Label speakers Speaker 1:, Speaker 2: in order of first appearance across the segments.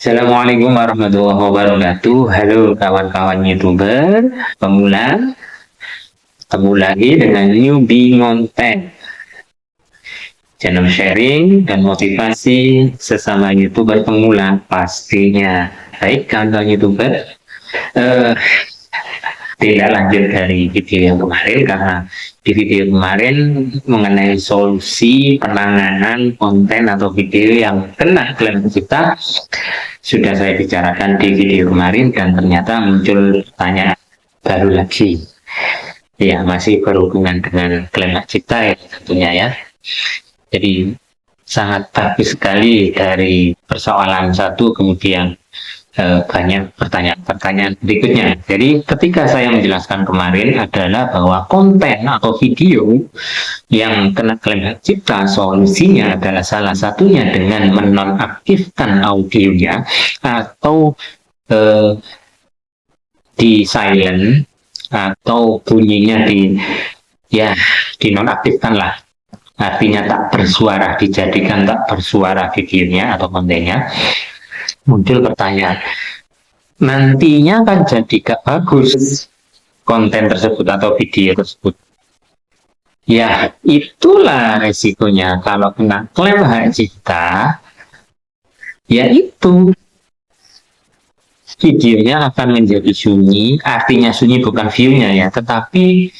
Speaker 1: Assalamualaikum warahmatullahi wabarakatuh. Halo kawan-kawan YouTuber pemula, ketemu lagi dengan newbie ngonten, channel sharing dan motivasi sesama YouTuber pemula pastinya. Baik kawan-kawan YouTuber, eh, tidak lanjut dari video yang kemarin karena di video kemarin mengenai solusi penanganan konten atau video yang kena klaim kita sudah saya bicarakan di video kemarin dan ternyata muncul pertanyaan baru lagi. Ya, masih berhubungan dengan klaim hak cipta ya tentunya ya. Jadi sangat bagus sekali dari persoalan satu kemudian banyak pertanyaan-pertanyaan berikutnya. Jadi ketika saya menjelaskan kemarin adalah bahwa konten atau video yang kena klaim hak cipta solusinya adalah salah satunya dengan menonaktifkan audionya atau di silent atau bunyinya dinonaktifkan lah, artinya tak bersuara, dijadikan tak bersuara videonya atau kontennya. Muncul pertanyaan, nantinya kan jadi gak bagus konten tersebut atau video tersebut. Ya, itulah resikonya kalau kena klaim hak cipta, yaitu videonya akan menjadi sunyi, artinya sunyi bukan view-nya ya, tetapi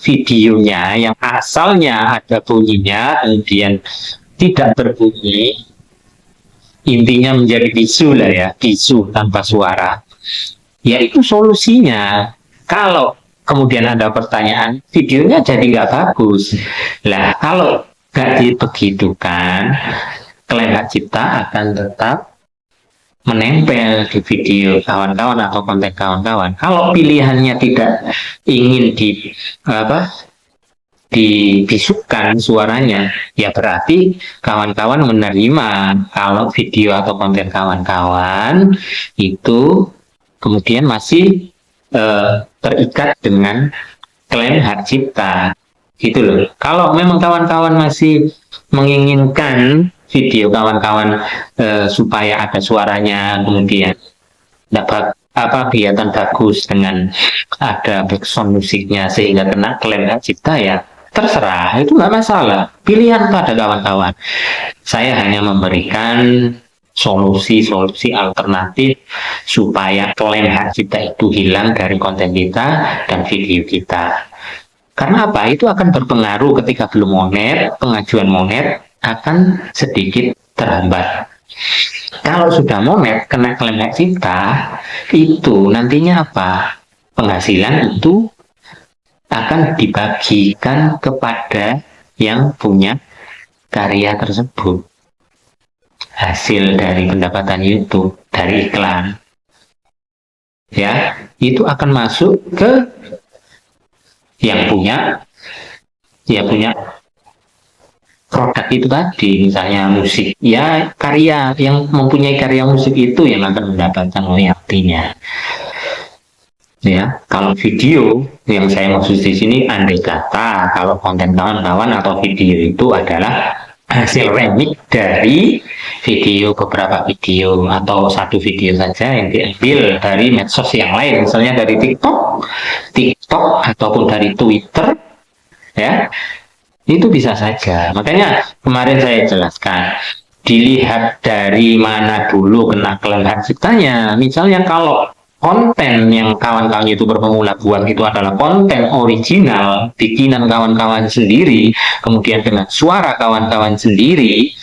Speaker 1: videonya yang asalnya ada bunyinya, kemudian tidak berbunyi, intinya menjadi bisu lah ya, bisu tanpa suara. Yaitu solusinya. Kalau kemudian ada pertanyaan, videonya jadi nggak bagus. Lah, kalau nggak dibegitukan, klaim hak cipta akan tetap menempel di video kawan-kawan atau konten kawan-kawan. Kalau pilihannya tidak ingin dibisukan suaranya, ya berarti kawan-kawan menerima kalau video atau konten kawan-kawan itu kemudian masih terikat dengan klaim hak cipta gitu loh. Kalau memang kawan-kawan masih menginginkan video kawan-kawan supaya ada suaranya, kemudian dapat kelihatan bagus dengan ada background musiknya sehingga kena klaim hak cipta, ya terserah, itu nggak masalah, pilihan pada kawan-kawan. Saya hanya memberikan solusi-solusi alternatif supaya klaim hak cipta itu hilang dari konten kita dan video kita. Karena apa? Itu akan berpengaruh ketika belum monet, pengajuan monet akan sedikit terhambat. Kalau sudah monet, kena klaim hak cipta, itu nantinya apa? Penghasilan itu akan dibagikan kepada yang punya karya tersebut. Hasil dari pendapatan YouTube, dari iklan, ya, itu akan masuk ke yang punya produk itu tadi, misalnya musik, ya karya, yang mempunyai karya musik itu yang akan mendapatkan royaltinya. Ya, kalau video yang saya maksud di sini, andai kata kalau konten kawan-kawan atau video itu adalah hasil remix dari beberapa video atau satu video saja yang diambil dari medsos yang lain, misalnya dari TikTok ataupun dari Twitter, ya, itu bisa saja. Makanya kemarin saya jelaskan, dilihat dari mana dulu kena klaim hak ciptanya. Misalnya kalau konten yang kawan-kawan YouTuber pemula buat itu adalah konten original, bikinan kawan-kawan sendiri, kemudian dengan suara kawan-kawan sendiri,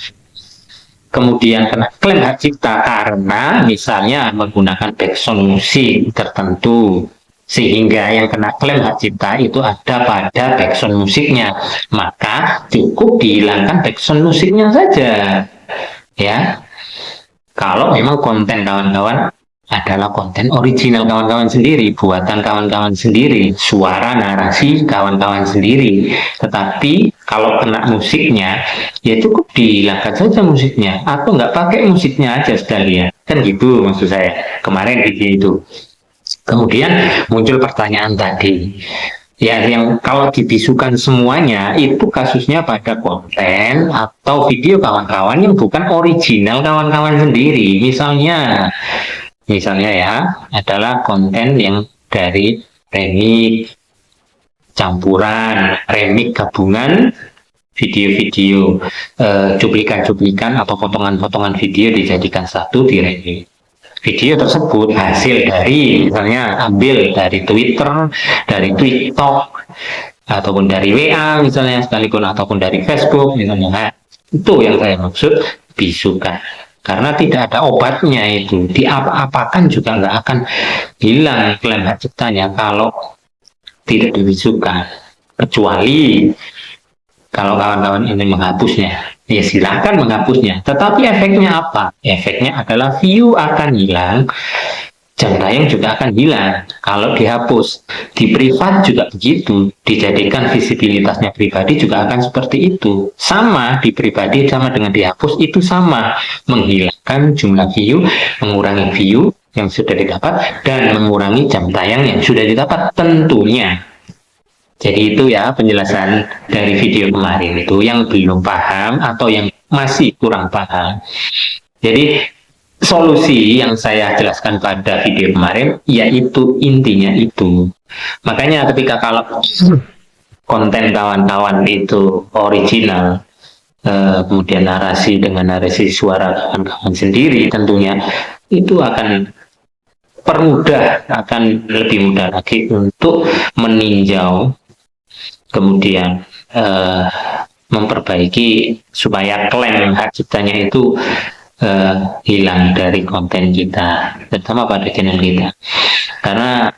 Speaker 1: kemudian kena klaim hak cipta karena misalnya menggunakan background musik tertentu, sehingga yang kena klaim hak cipta itu ada pada background musiknya, maka cukup dihilangkan background musiknya saja, ya. Kalau memang konten kawan-kawan adalah konten original kawan-kawan sendiri, buatan kawan-kawan sendiri, suara narasi kawan-kawan sendiri. Tetapi kalau kena musiknya, ya cukup dihilangkan saja musiknya, atau nggak pakai musiknya aja sekalian. Kan gitu maksud saya kemarin video itu. Kemudian muncul pertanyaan tadi, Ya, yang kalau dibisukan semuanya itu kasusnya pada konten atau video kawan-kawan yang bukan original kawan-kawan sendiri. Misalnya ya, adalah konten yang dari remix, campuran, remix gabungan video-video, cuplikan-cuplikan atau potongan-potongan video dijadikan satu di remix. Video tersebut hasil dari misalnya ambil dari Twitter, dari TikTok, ataupun dari WA misalnya sekalipun, ataupun dari Facebook misalnya. Nah, itu yang saya maksud bisukan. Karena tidak ada obatnya itu, diapa-apakan juga nggak akan hilang klaim hak ciptanya kalau tidak dibisukan. Kecuali kalau kawan-kawan ini menghapusnya, ya silahkan menghapusnya. Tetapi efeknya apa? Efeknya adalah view akan hilang, jam tayang juga akan hilang kalau dihapus. Di privat juga begitu, dijadikan visibilitasnya pribadi juga akan seperti itu. Sama di pribadi sama dengan dihapus itu sama, menghilangkan jumlah view, mengurangi view yang sudah didapat dan mengurangi jam tayang yang sudah didapat tentunya. Jadi itu ya penjelasan dari video kemarin itu yang belum paham atau yang masih kurang paham. Jadi solusi yang saya jelaskan pada video kemarin yaitu intinya itu. Makanya ketika kalau konten kawan-kawan itu original, kemudian narasi suara kawan-kawan sendiri tentunya itu akan akan lebih mudah lagi untuk meninjau, kemudian memperbaiki supaya klaim hak ciptanya itu hilang dari konten kita, terutama pada channel kita. Karena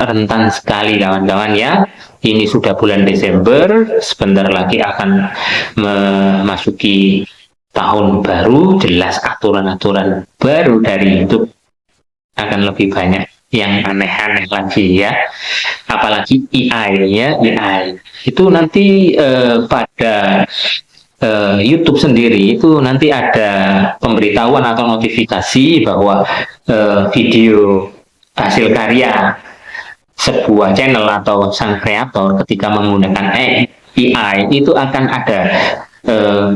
Speaker 1: rentan sekali kawan-kawan ya, ini sudah bulan Desember, sebentar lagi akan memasuki tahun baru, jelas aturan-aturan baru dari YouTube akan lebih banyak yang aneh-aneh lagi ya, apalagi AI ya. AI itu nanti pada YouTube sendiri itu nanti ada pemberitahuan atau notifikasi bahwa video hasil karya sebuah channel atau sang kreator ketika menggunakan AI itu akan ada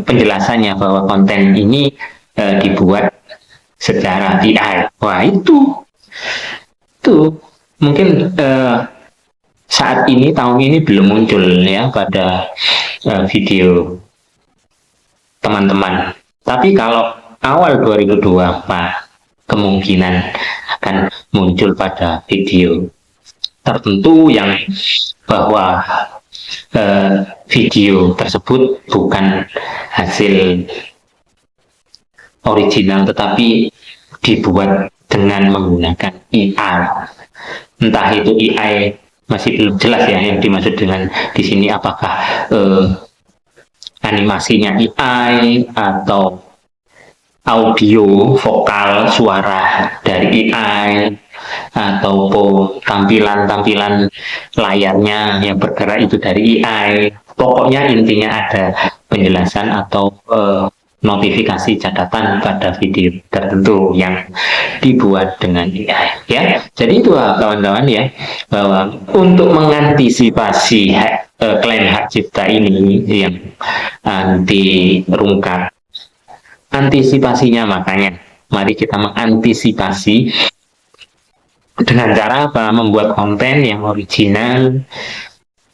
Speaker 1: penjelasannya bahwa konten ini dibuat secara AI. Wah, itu mungkin saat ini tahun ini belum muncul ya pada video teman-teman. Tapi kalau awal 2024 kemungkinan akan muncul pada video tertentu yang bahwa video tersebut bukan hasil original tetapi dibuat dengan menggunakan AI. Entah itu AI masih belum jelas ya yang dimaksud dengan di sini, apakah animasinya AI atau audio vokal suara dari AI ataupun tampilan layarnya yang bergerak itu dari AI. Pokoknya intinya ada penjelasan atau notifikasi catatan pada video tertentu yang dibuat dengan AI ya. Jadi itu kawan-kawan ya, bahwa untuk mengantisipasi klaim hak cipta ini yang anti rungkat, antisipasinya makanya mari kita mengantisipasi dengan cara apa? Membuat konten yang original,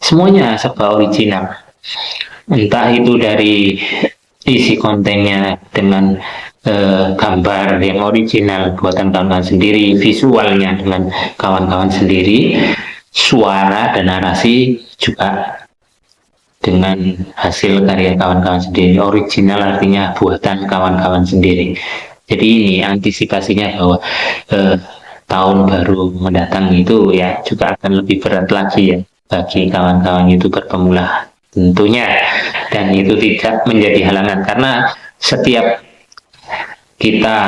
Speaker 1: semuanya serba original, entah itu dari isi kontennya dengan gambar yang original buatan kawan-kawan sendiri, visualnya dengan kawan-kawan sendiri, suara dan narasi juga dengan hasil karya kawan-kawan sendiri, original artinya buatan kawan-kawan sendiri. Jadi ini antisipasinya bahwa tahun baru mendatang itu ya juga akan lebih berat lagi ya bagi kawan-kawan YouTuber pemula tentunya, dan itu tidak menjadi halangan karena setiap kita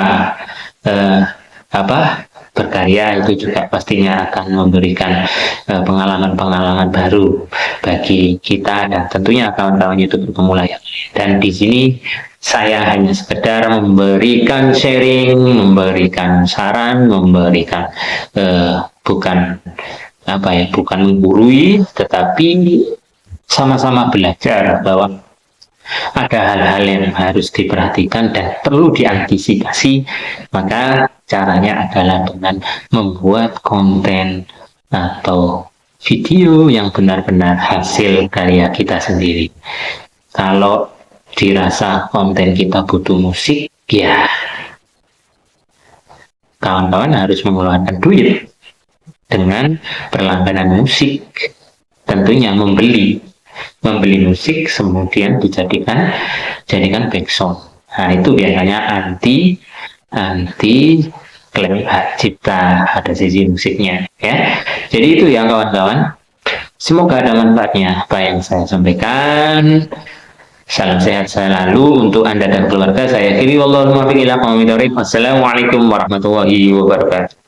Speaker 1: berkarya itu juga pastinya akan memberikan pengalaman-pengalaman baru bagi kita dan tentunya kawan-kawan YouTuber pemula ya. Dan di sini saya hanya sekedar memberikan sharing, memberikan saran, memberikan bukan apa ya, bukan menggurui, tetapi sama-sama belajar bahwa ada hal-hal yang harus diperhatikan dan perlu diantisipasi. Maka caranya adalah dengan membuat konten atau video yang benar-benar hasil karya kita sendiri. Kalau dirasa konten kita butuh musik, ya kawan-kawan harus mengeluarkan duit dengan berlangganan musik. Tentunya membeli musik kemudian jadikan backsound. Nah, itu biasanya anti anti klaim hak cipta, ada sisi musiknya ya. Jadi itu ya kawan-kawan. Semoga ada manfaatnya apa yang saya sampaikan. Salam sehat selalu untuk Anda dan keluarga. Saya akhiri, wallahul muwaffiq ila aqwamit thoriq. Wassalamualaikum warahmatullahi wabarakatuh.